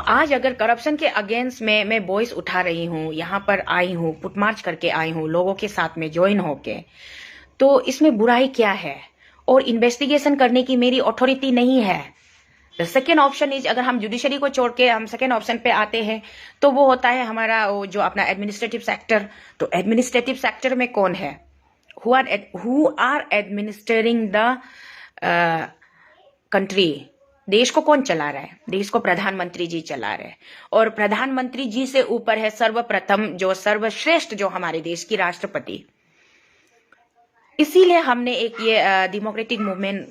आज अगर करप्शन के अगेंस्ट में मैं वॉइस उठा रही हूँ, यहाँ पर आई हूँ, पुटमार्च करके आई हूँ लोगों के साथ में ज्वाइन होके, तो इसमें बुराई क्या है? और इन्वेस्टिगेशन करने की मेरी अथॉरिटी नहीं है। द सेकेंड ऑप्शन इज, अगर हम जुडिशरी को छोड़ के हम सेकेंड ऑप्शन पे आते हैं, तो वो होता है हमारा वो जो अपना एडमिनिस्ट्रेटिव सेक्टर। तो एडमिनिस्ट्रेटिव सेक्टर में कौन है? Who are administrating the country? देश को कौन चला रहा है? देश को प्रधानमंत्री जी चला रहे हैं। और प्रधानमंत्री जी से ऊपर है सर्वप्रथम जो सर्वश्रेष्ठ जो हमारे देश की राष्ट्रपति। इसीलिए हमने एक ये डेमोक्रेटिक मूवमेंट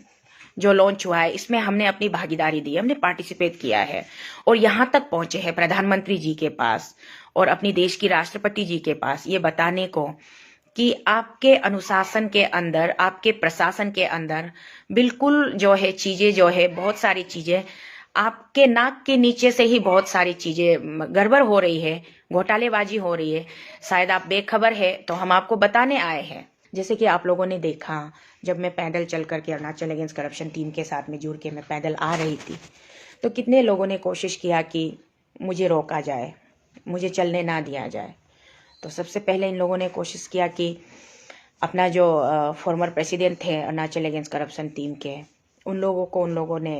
जो लॉन्च हुआ है, इसमें हमने अपनी भागीदारी दी, हमने पार्टिसिपेट किया है और यहाँ तक पहुंचे हैं प्रधानमंत्री जी के पास और अपनी देश की राष्ट्रपति जी के पास, ये बताने को कि आपके अनुशासन के अंदर, आपके प्रशासन के अंदर बिल्कुल जो है चीजें जो है, बहुत सारी चीजें आपके नाक के नीचे से ही बहुत सारी चीजें गड़बड़ हो रही है, घोटालेबाजी हो रही है। शायद आप बेखबर है तो हम आपको बताने आए हैं। जैसे कि आप लोगों ने देखा, जब मैं पैदल चल करके अरुणाचल अगेंस्ट करप्शन टीम के साथ में जुड़ के मैं पैदल आ रही थी, तो कितने लोगों ने कोशिश किया कि मुझे रोका जाए, मुझे चलने ना दिया जाए। तो सबसे पहले इन लोगों ने कोशिश किया कि अपना जो फॉर्मर प्रेसिडेंट थे अरुणाचल अगेंस्ट करप्शन टीम के, उन लोगों ने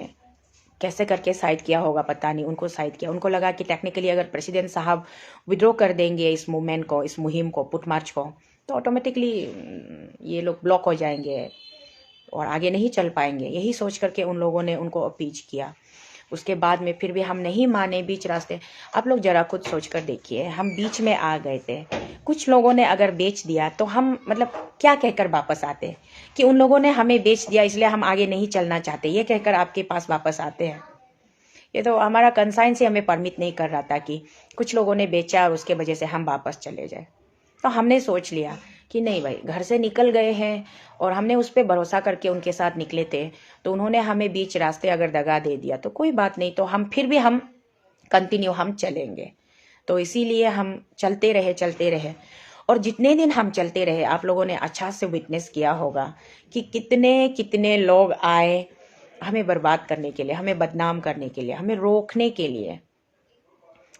कैसे करके साइड किया होगा पता नहीं, उनको साइड किया। उनको लगा कि टेक्निकली अगर प्रेसिडेंट साहब विड्रॉ कर देंगे इस मूवमेंट को, इस मुहिम को, पुट मार्च को, तो ऑटोमेटिकली ये लोग ब्लॉक हो जाएंगे और आगे नहीं चल पाएंगे। यही सोच करके उन लोगों ने उनको अपीच किया। उसके बाद में फिर भी हम नहीं माने, बीच रास्ते। आप लोग जरा खुद सोच कर देखिए, हम बीच में आ गए थे। कुछ लोगों ने अगर बेच दिया तो हम मतलब क्या कहकर वापस आते कि उन लोगों ने हमें बेच दिया इसलिए हम आगे नहीं चलना चाहते, ये कहकर आपके पास वापस आते हैं। ये तो हमारा कंसाइंस ही हमें परमिट नहीं कर रहा था कि कुछ लोगों ने बेचा और उसके वजह से हम वापस चले जाए। तो हमने सोच लिया कि नहीं भाई, घर से निकल गए हैं और हमने उस पर भरोसा करके उनके साथ निकले थे, तो उन्होंने हमें बीच रास्ते अगर दगा दे दिया तो कोई बात नहीं, तो हम फिर भी हम कंटिन्यू हम चलेंगे। तो इसीलिए हम चलते रहे और जितने दिन हम चलते रहे, आप लोगों ने अच्छा से विटनेस किया होगा कि कितने कितने लोग आए हमें बर्बाद करने के लिए, हमें बदनाम करने के लिए, हमें रोकने के लिए।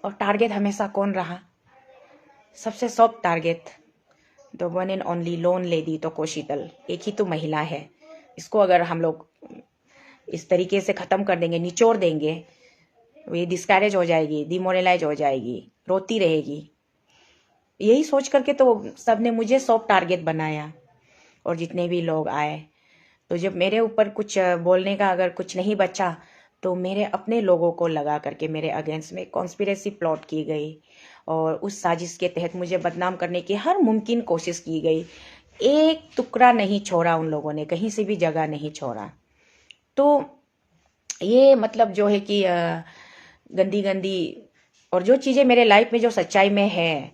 और टारगेट हमेशा कौन रहा? सबसे soft target, the one and only loan lady तो शीतल, एक ही तो महिला है। इसको अगर हम लोग इस तरीके से ख़त्म कर देंगे, निचोड़ देंगे, ये डिस्करेज हो जाएगी, डिमोरलाइज हो जाएगी, रोती रहेगी। यही सोच करके तो सबने मुझे सॉफ्ट टारगेट बनाया। और जितने भी लोग आए, तो जब मेरे ऊपर कुछ बोलने का अगर कुछ नहीं बचा, तो मेरे अपने लोगों को लगा करके मेरे अगेंस्ट में कॉन्स्पिरेसी प्लॉट की गई और उस साजिश के तहत मुझे बदनाम करने की हर मुमकिन कोशिश की गई। एक टुकड़ा नहीं छोड़ा उन लोगों ने, कहीं से भी जगह नहीं छोड़ा। तो ये मतलब जो है कि गंदी गंदी और जो चीज़ें मेरे लाइफ में जो सच्चाई में है,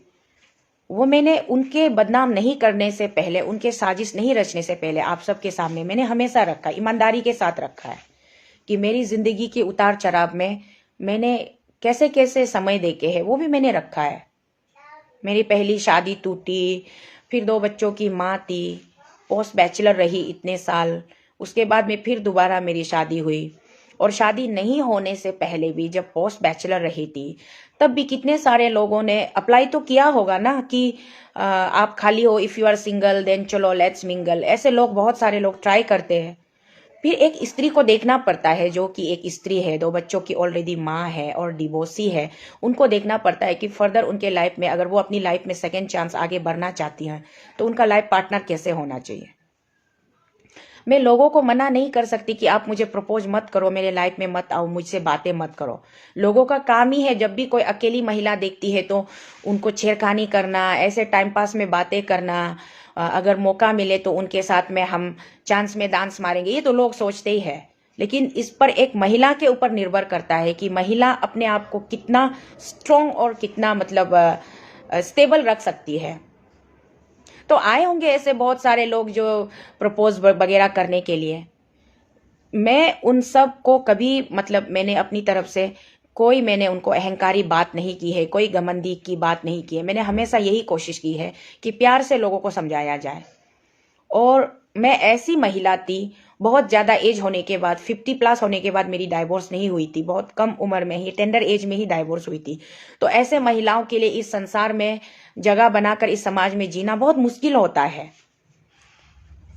वो मैंने उनके बदनाम नहीं करने से पहले, उनके साजिश नहीं रचने से पहले आप सबके सामने मैंने हमेशा रखा, ईमानदारी के साथ रखा है कि मेरी जिंदगी के उतार चढ़ाव में मैंने कैसे कैसे समय देके है, वो भी मैंने रखा है। मेरी पहली शादी टूटी, फिर 2 बच्चों की माँ थी, पोस्ट बैचलर रही इतने साल, उसके बाद में फिर दोबारा मेरी शादी हुई। और शादी नहीं होने से पहले भी जब पोस्ट बैचलर रही थी, तब भी कितने सारे लोगों ने अप्लाई तो किया होगा ना कि आप खाली हो, if you are single then चलो लेट्स मिंगल। ऐसे लोग, बहुत सारे लोग ट्राई करते हैं। फिर एक स्त्री को देखना पड़ता है जो कि एक स्त्री है, 2 बच्चों की ऑलरेडी माँ है और डिवोर्सी है। उनको देखना पड़ता है कि फर्दर उनके लाइफ में, अगर वो अपनी लाइफ में सेकेंड चांस आगे बढ़ना चाहती हैं, तो उनका लाइफ पार्टनर कैसे होना चाहिए। मैं लोगों को मना नहीं कर सकती कि आप मुझे प्रपोज मत करो, मेरे लाइफ में मत आओ, मुझसे बातें मत करो। लोगों का काम ही है, जब भी कोई अकेली महिला देखती है तो उनको छेड़खानी करना, ऐसे टाइम पास में बातें करना, अगर मौका मिले तो उनके साथ में हम चांस में डांस मारेंगे, ये तो लोग सोचते ही है। लेकिन इस पर एक महिला के ऊपर निर्भर करता है कि महिला अपने आप को कितना स्ट्रॉन्ग और कितना मतलब स्टेबल रख सकती है। तो आए होंगे ऐसे बहुत सारे लोग जो प्रपोज वगैरह करने के लिए। मैं उन सब को कभी मतलब मैंने अपनी तरफ से कोई, मैंने उनको अहंकारी बात नहीं की है, कोई घमंडी की बात नहीं की है। मैंने हमेशा यही कोशिश की है कि प्यार से लोगों को समझाया जाए। और मैं ऐसी महिला थी बहुत ज़्यादा एज होने के बाद 50 प्लस होने के बाद मेरी डाइवोर्स नहीं हुई थी, बहुत कम उम्र में ही टेंडर एज में ही डाइवोर्स हुई थी। तो ऐसे महिलाओं के लिए इस संसार में जगह बनाकर इस समाज में जीना बहुत मुश्किल होता है।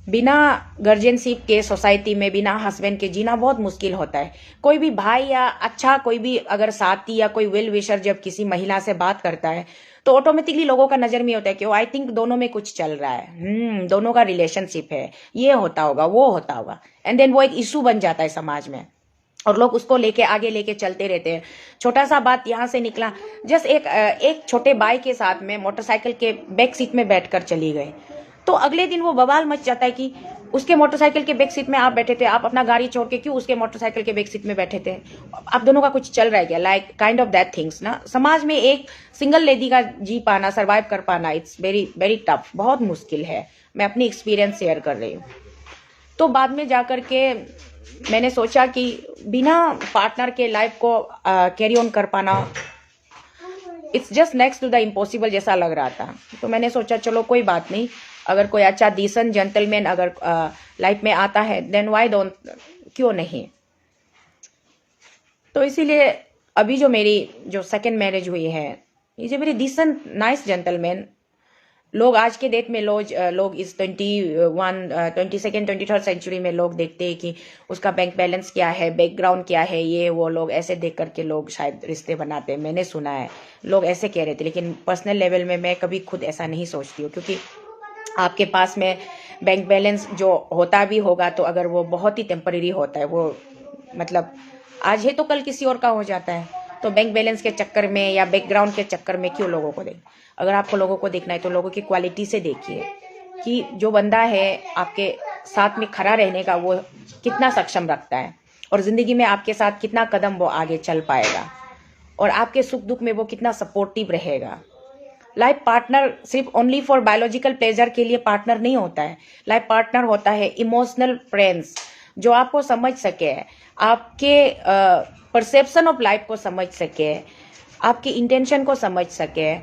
बिना गार्जियनशिप के सोसाइटी में बिना हस्बैंड के जीना बहुत मुश्किल होता है। कोई भी भाई या अच्छा कोई भी अगर साथी या कोई वेल विशर जब किसी महिला से बात करता है तो ऑटोमेटिकली लोगों का नजर में होता है कि आई थिंक दोनों में कुछ चल रहा है, दोनों का रिलेशनशिप है, ये होता होगा वो होता होगा, एंड देन वो एक इशू बन जाता है समाज में और लोग उसको लेके आगे लेके चलते रहते हैं। छोटा सा बात यहाँ से निकला, जस्ट एक छोटे भाई के साथ में मोटरसाइकिल के बैक सीट में बैठकर चली गई, तो अगले दिन वो बवाल मच जाता है कि उसके मोटरसाइकिल के बैक सीट में आप बैठे थे, आप अपना गाड़ी छोड़ के क्यों उसके मोटरसाइकिल के बैक सीट में बैठे थे, आप दोनों का कुछ चल रहा है क्या, like kind of that things ना। समाज में एक सिंगल लेडी का जी पाना, सर्वाइव कर पाना, इट्स वेरी वेरी टफ, बहुत मुश्किल है। मैं अपनी एक्सपीरियंस शेयर कर रही हूँ। तो बाद में जाकर के मैंने सोचा कि बिना पार्टनर के लाइफ को कैरी ऑन कर पाना it's just next to the impossible जैसा लग रहा था। तो मैंने सोचा चलो कोई बात नहीं, अगर कोई अच्छा डिसेंट जेंटलमैन अगर लाइफ में आता है देन वाई डोंट, क्यों नहीं। तो इसीलिए अभी जो मेरी जो सेकंड मैरिज हुई है, ये जो मेरी डिसेंट नाइस जेंटलमैन, लोग आज के डेट में लोग इस 22nd 23rd सेंचुरी में लोग देखते हैं कि उसका बैंक बैलेंस क्या है, बैकग्राउंड क्या है, ये वो लोग ऐसे देख करके लोग शायद रिश्ते बनाते हैं। मैंने सुना है लोग ऐसे कह रहे थे, लेकिन पर्सनल लेवल में मैं कभी खुद ऐसा नहीं सोचती हूँ, क्योंकि आपके पास में बैंक बैलेंस जो होता भी होगा तो अगर वो बहुत ही टेम्पररी होता है, वो मतलब आज है तो कल किसी और का हो जाता है। तो बैंक बैलेंस के चक्कर में या बैकग्राउंड के चक्कर में क्यों लोगों को देख, अगर आपको लोगों को देखना है तो लोगों की क्वालिटी से देखिए कि जो बंदा है आपके साथ में खड़ा रहने का वो कितना सक्षम रखता है और जिंदगी में आपके साथ कितना कदम वो आगे चल पाएगा और आपके सुख दुख में वो कितना सपोर्टिव रहेगा। लाइफ पार्टनर सिर्फ ओनली फॉर बायोलॉजिकल प्लेजर के लिए पार्टनर नहीं होता है। लाइफ पार्टनर होता है इमोशनल फ्रेंड्स, जो आपको समझ सके, आपके परसेप्शन ऑफ लाइफ को समझ सके, आपकी इंटेंशन को समझ सके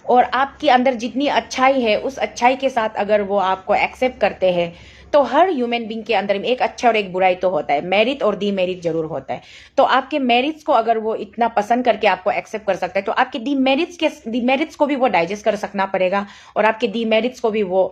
और आपके अंदर जितनी अच्छाई है उस अच्छाई के साथ अगर वो आपको एक्सेप्ट करते हैं, तो हर ह्यूमन बीइंग के अंदर में एक अच्छा और एक बुराई तो होता है, मेरिट और डीमेरिट जरूर होता है। तो आपके मेरिट्स को अगर वो इतना पसंद करके आपको एक्सेप्ट कर सकता है तो आपके डीमेरिट्स को भी वो डाइजेस्ट कर सकना पड़ेगा और आपके डीमेरिट्स को भी वो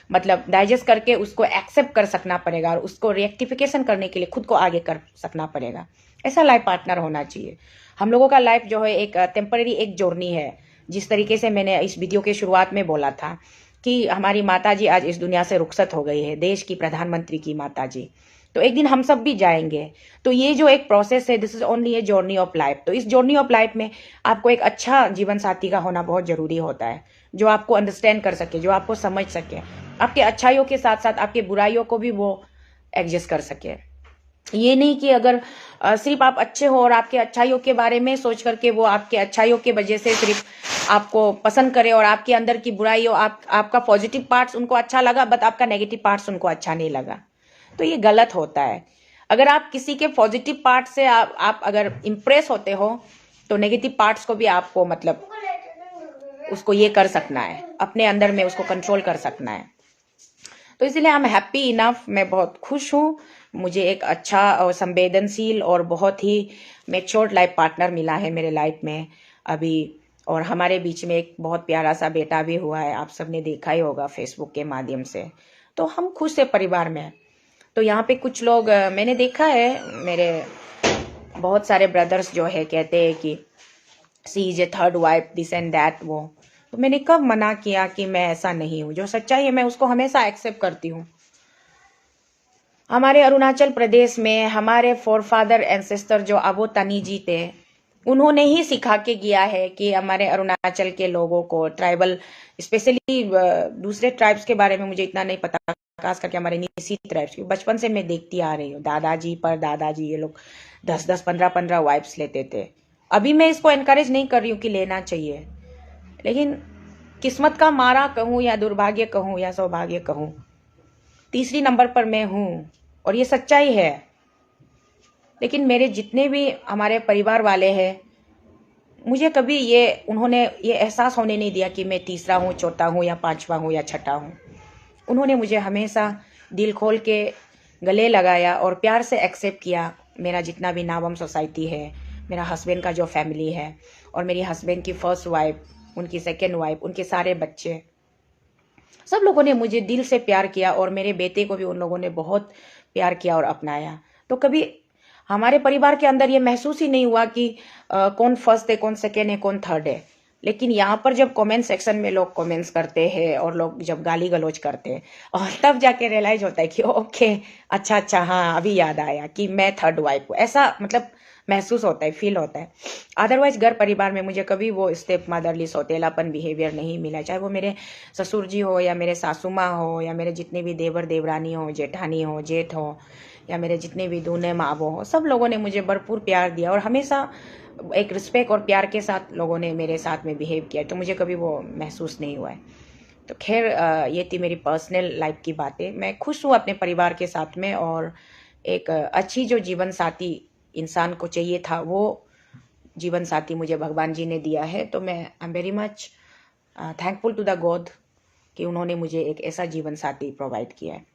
मतलब डाइजेस्ट करके उसको एक्सेप्ट कर सकना पड़ेगा और उसको रेक्टिफिकेशन करने के लिए खुद को आगे कर सकना पड़ेगा। ऐसा लाइफ पार्टनर होना चाहिए। हम लोगों का लाइफ जो है एक टेम्पररी एक जर्नी है। जिस तरीके से मैंने इस वीडियो के शुरुआत में बोला था कि हमारी माताजी आज इस दुनिया से रुखसत हो गई है, देश की प्रधानमंत्री की माताजी, तो एक दिन हम सब भी जाएंगे। तो ये जो एक प्रोसेस है, this is only a journey of life. तो इस जर्नी ऑफ लाइफ में आपको एक अच्छा जीवन साथी का होना बहुत जरूरी होता है, जो आपको अंडरस्टैंड कर सके, जो आपको समझ सके, आपके अच्छाइयों के साथ साथ आपके बुराइयों को भी वो एडजस्ट कर सके। ये नहीं कि अगर सिर्फ आप अच्छे हो और आपके अच्छाइयों के बारे में सोच करके वो आपके अच्छाइयों के वजह से सिर्फ आपको पसंद करे और आपके अंदर की बुराई हो, आपका पॉजिटिव पार्ट्स उनको अच्छा लगा बट आपका नेगेटिव पार्ट्स उनको अच्छा नहीं लगा, तो ये गलत होता है। अगर आप किसी के पॉजिटिव पार्ट से आप अगर इम्प्रेस होते हो तो नेगेटिव पार्ट्स को भी आपको मतलब उसको ये कर सकना है, अपने अंदर में उसको कंट्रोल कर सकना है। तो इसलिए आई एम हैप्पी इनफ, मैं बहुत खुश हूँ, मुझे एक अच्छा और संवेदनशील और बहुत ही मैच्योर्ड लाइफ पार्टनर मिला है मेरे लाइफ में अभी। और हमारे बीच में एक बहुत प्यारा सा बेटा भी हुआ है, आप सबने देखा ही होगा फेसबुक के माध्यम से। तो हम खुश है परिवार में। तो यहाँ पे कुछ लोग मैंने देखा है, मेरे बहुत सारे ब्रदर्स जो है कहते हैं कि she is a third wife, this and that वो। तो मैंने कब मना किया कि मैं ऐसा नहीं हूँ, जो सच्चाई है मैं उसको हमेशा एक्सेप्ट करती हूँ। हमारे अरुणाचल प्रदेश में हमारे फोरफादर एंसेस्टर जो अबो तनी जी थे, उन्होंने ही सिखा के गया है कि हमारे अरुणाचल के लोगों को ट्राइबल, स्पेशली दूसरे ट्राइब्स के बारे में मुझे इतना नहीं पता, खास करके हमारे निसी ट्राइब्स की बचपन से मैं देखती आ रही हूँ, दादाजी पर दादाजी ये लोग 10-10 15-15 वाइफ्स लेते थे। अभी मैं इसको एनकरेज नहीं कर रही हूँ कि लेना चाहिए, लेकिन किस्मत का मारा कहूँ या दुर्भाग्य कहूँ या सौभाग्य कहूँ, तीसरी नंबर पर मैं हूँ और ये सच्चाई है। लेकिन मेरे जितने भी हमारे परिवार वाले हैं, मुझे कभी उन्होंने ये एहसास होने नहीं दिया कि मैं तीसरा हूँ, चौथा हूँ या पांचवा हूँ या छठा हूँ। उन्होंने मुझे हमेशा दिल खोल के गले लगाया और प्यार से एक्सेप्ट किया। मेरा जितना भी नावम सोसाइटी है, मेरा हस्बैंड का जो फैमिली है, और मेरी हस्बैंड की फर्स्ट वाइफ, उनकी सेकेंड वाइफ, उनके सारे बच्चे, सब लोगों ने मुझे दिल से प्यार किया, और मेरे बेटे को भी उन लोगों ने बहुत प्यार किया और अपनाया। तो कभी हमारे परिवार के अंदर ये महसूस ही नहीं हुआ कि कौन फर्स्ट है, कौन सेकेंड है, कौन थर्ड है। लेकिन यहाँ पर जब कमेंट सेक्शन में लोग कमेंट्स करते हैं और लोग जब गाली गलौज करते हैं, और तब जाके रियलाइज होता है कि ओके, अच्छा, हाँ अभी याद आया कि मैं थर्ड वाइफ हूँ। ऐसा मतलब महसूस होता है, फील होता है। अदरवाइज घर परिवार में मुझे कभी वो स्टेप मदरली सौतेलापन बिहेवियर नहीं मिला, चाहे वो मेरे ससुर जी हो, या मेरे सासू माँ हो, या मेरे जितने भी देवर देवरानी हो, जेठानी हो, जेठ हो, या मेरे जितने भी दूने मावो हो, सब लोगों ने मुझे भरपूर प्यार दिया और हमेशा एक रिस्पेक्ट और प्यार के साथ लोगों ने मेरे साथ में बिहेव किया। तो मुझे कभी वो महसूस नहीं हुआ है। तो खैर, ये थी मेरी पर्सनल लाइफ की बातें। मैं खुश हूँ अपने परिवार के साथ में, और एक अच्छी जो जीवन साथी इंसान को चाहिए था, वो जीवन साथी मुझे भगवान जी ने दिया है। तो मैं I am very much thankful to the god कि उन्होंने मुझे एक ऐसा जीवन साथी प्रोवाइड किया है।